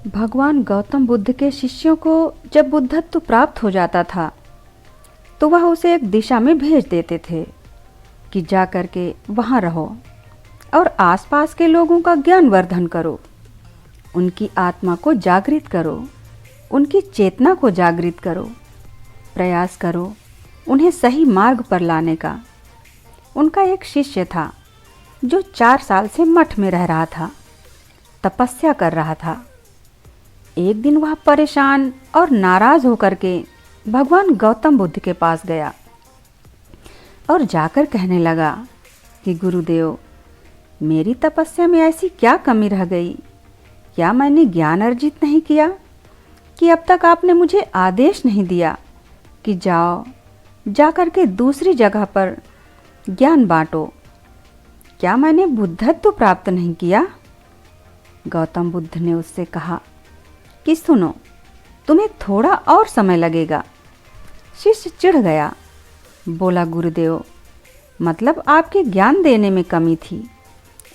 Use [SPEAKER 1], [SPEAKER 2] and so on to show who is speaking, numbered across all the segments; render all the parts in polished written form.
[SPEAKER 1] भगवान गौतम बुद्ध के शिष्यों को जब बुद्धत्व प्राप्त हो जाता था तो वह उसे एक दिशा में भेज देते थे कि जा कर के वहाँ रहो और आसपास के लोगों का ज्ञानवर्धन करो, उनकी आत्मा को जागृत करो, उनकी चेतना को जागृत करो, प्रयास करो उन्हें सही मार्ग पर लाने का। उनका एक शिष्य था जो 4 साल से मठ में रह रहा था, तपस्या कर रहा था। एक दिन वह परेशान और नाराज होकर के भगवान गौतम बुद्ध के पास गया और जाकर कहने लगा कि गुरुदेव, मेरी तपस्या में ऐसी क्या कमी रह गई? क्या मैंने ज्ञान अर्जित नहीं किया कि अब तक आपने मुझे आदेश नहीं दिया कि जाओ, जाकर के दूसरी जगह पर ज्ञान बांटो? क्या मैंने बुद्धत्व प्राप्त नहीं किया? गौतम बुद्ध ने उससे कहा कि सुनो, तुम्हें थोड़ा और समय लगेगा। शिष्य चिढ़ गया, बोला गुरुदेव, मतलब आपके ज्ञान देने में कमी थी,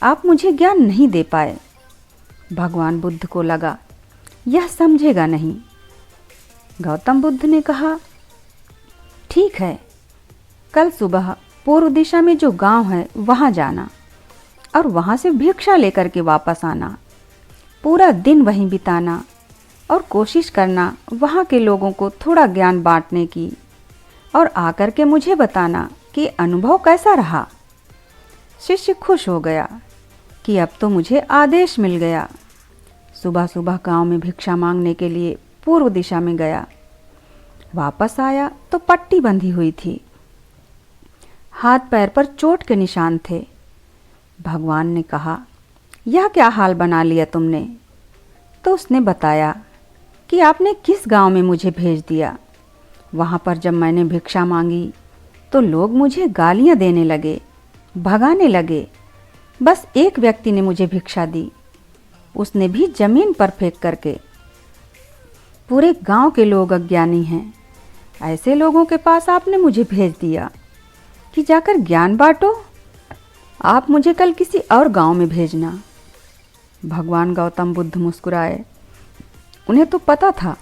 [SPEAKER 1] आप मुझे ज्ञान नहीं दे पाए। भगवान बुद्ध को लगा यह समझेगा नहीं। गौतम बुद्ध ने कहा, ठीक है, कल सुबह पूर्व दिशा में जो गांव है वहां जाना और वहां से भिक्षा लेकर के वापस आना। पूरा दिन वहीं बिताना और कोशिश करना वहाँ के लोगों को थोड़ा ज्ञान बांटने की, और आकर के मुझे बताना कि अनुभव कैसा रहा। शिष्य खुश हो गया कि अब तो मुझे आदेश मिल गया। सुबह सुबह गांव में भिक्षा मांगने के लिए पूर्व दिशा में गया। वापस आया तो पट्टी बंधी हुई थी, हाथ पैर पर चोट के निशान थे। भगवान ने कहा, यह क्या हाल बना लिया तुमने? तो उसने बताया कि आपने किस गांव में मुझे भेज दिया। वहाँ पर जब मैंने भिक्षा मांगी तो लोग मुझे गालियाँ देने लगे, भगाने लगे। बस एक व्यक्ति ने मुझे भिक्षा दी, उसने भी जमीन पर फेंक करके। पूरे गांव के लोग अज्ञानी हैं, ऐसे लोगों के पास आपने मुझे भेज दिया कि जाकर ज्ञान बांटो। आप मुझे कल किसी और गांव में भेजना। भगवान गौतम बुद्ध मुस्कुराए। उन्हें तो पता था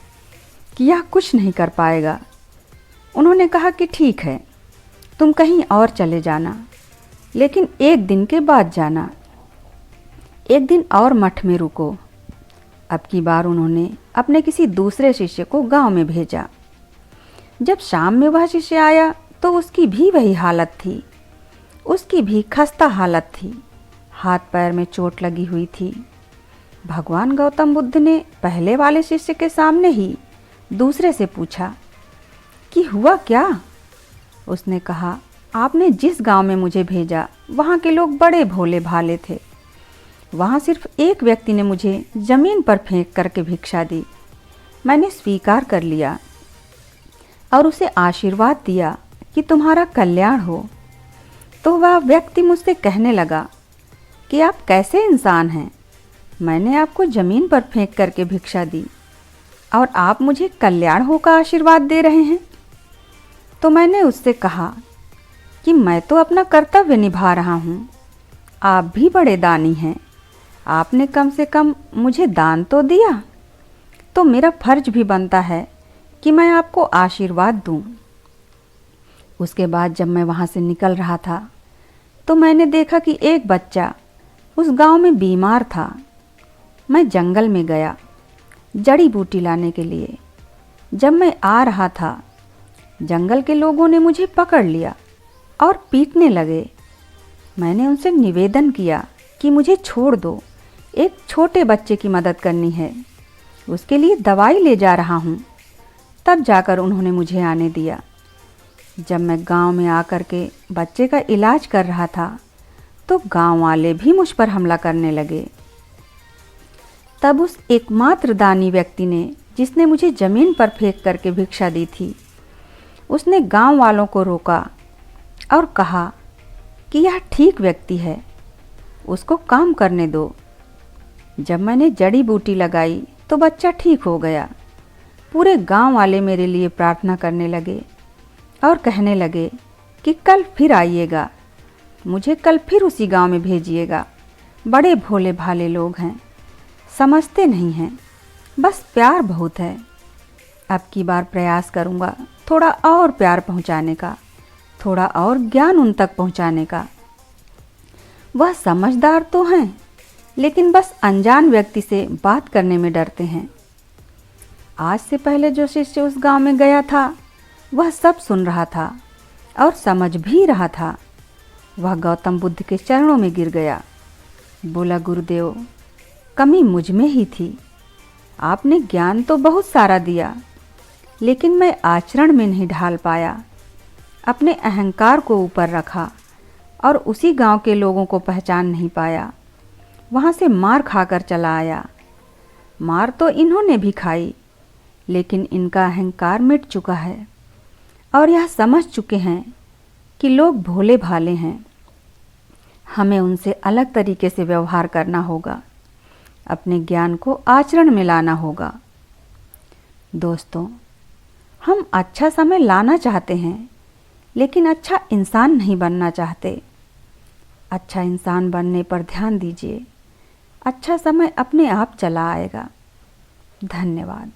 [SPEAKER 1] कि यह कुछ नहीं कर पाएगा। उन्होंने कहा कि ठीक है, तुम कहीं और चले जाना, लेकिन एक दिन के बाद जाना। एक दिन और मठ में रुको। अब की बार उन्होंने अपने किसी दूसरे शिष्य को गांव में भेजा। जब शाम में वह शिष्य आया तो उसकी भी वही हालत थी, उसकी भी खस्ता हालत थी, हाथ पैर में चोट लगी हुई थी। भगवान गौतम बुद्ध ने पहले वाले शिष्य के सामने ही दूसरे से पूछा कि हुआ क्या? उसने कहा, आपने जिस गांव में मुझे भेजा वहाँ के लोग बड़े भोले भाले थे। वहाँ सिर्फ एक व्यक्ति ने मुझे जमीन पर फेंक करके भिक्षा दी। मैंने स्वीकार कर लिया और उसे आशीर्वाद दिया कि तुम्हारा कल्याण हो। तो वह व्यक्ति मुझसे कहने लगा कि आप कैसे इंसान हैं? मैंने आपको जमीन पर फेंक करके भिक्षा दी और आप मुझे कल्याण हो का आशीर्वाद दे रहे हैं। तो मैंने उससे कहा कि मैं तो अपना कर्तव्य निभा रहा हूँ, आप भी बड़े दानी हैं, आपने कम से कम मुझे दान तो दिया, तो मेरा फर्ज भी बनता है कि मैं आपको आशीर्वाद दूं। उसके बाद जब मैं वहाँ से निकल रहा था तो मैंने देखा कि एक बच्चा उस गांव में बीमार था। मैं जंगल में गया जड़ी बूटी लाने के लिए। जब मैं आ रहा था, जंगल के लोगों ने मुझे पकड़ लिया और पीटने लगे। मैंने उनसे निवेदन किया कि मुझे छोड़ दो, एक छोटे बच्चे की मदद करनी है, उसके लिए दवाई ले जा रहा हूँ। तब जाकर उन्होंने मुझे आने दिया। जब मैं गांव में आकर के बच्चे का इलाज कर रहा था तो गांव वाले भी मुझ पर हमला करने लगे। तब उस एकमात्र दानी व्यक्ति ने, जिसने मुझे जमीन पर फेंक करके भिक्षा दी थी, उसने गांव वालों को रोका और कहा कि यह ठीक व्यक्ति है, उसको काम करने दो। जब मैंने जड़ी बूटी लगाई तो बच्चा ठीक हो गया। पूरे गांव वाले मेरे लिए प्रार्थना करने लगे और कहने लगे कि कल फिर आइएगा, मुझे कल फिर उसी गांव में भेजिएगा। बड़े भोले भाले लोग हैं, समझते नहीं हैं। बस प्यार बहुत है। अब की बार प्रयास करूँगा थोड़ा और प्यार पहुँचाने का, थोड़ा और ज्ञान उन तक पहुँचाने का। वह समझदार तो हैं, लेकिन बस अनजान व्यक्ति से बात करने में डरते हैं। आज से पहले जो शिष्य उस गांव में गया था, वह सब सुन रहा था और समझ भी रहा था। वह गौतम बुद्ध के चरणों में गिर गया, बोला, गुरुदेव, कमी मुझ में ही थी। आपने ज्ञान तो बहुत सारा दिया, लेकिन मैं आचरण में नहीं ढाल पाया। अपने अहंकार को ऊपर रखा और उसी गांव के लोगों को पहचान नहीं पाया। वहाँ से मार खाकर चला आया। मार तो इन्होंने भी खाई, लेकिन इनका अहंकार मिट चुका है और यह समझ चुके हैं कि लोग भोले भाले हैं। हमें उनसे अलग तरीके से व्यवहार करना होगा, अपने ज्ञान को आचरण में लाना होगा। दोस्तों, हम अच्छा समय लाना चाहते हैं, लेकिन अच्छा इंसान नहीं बनना चाहते। अच्छा इंसान बनने पर ध्यान दीजिए। अच्छा समय अपने आप चला आएगा। धन्यवाद।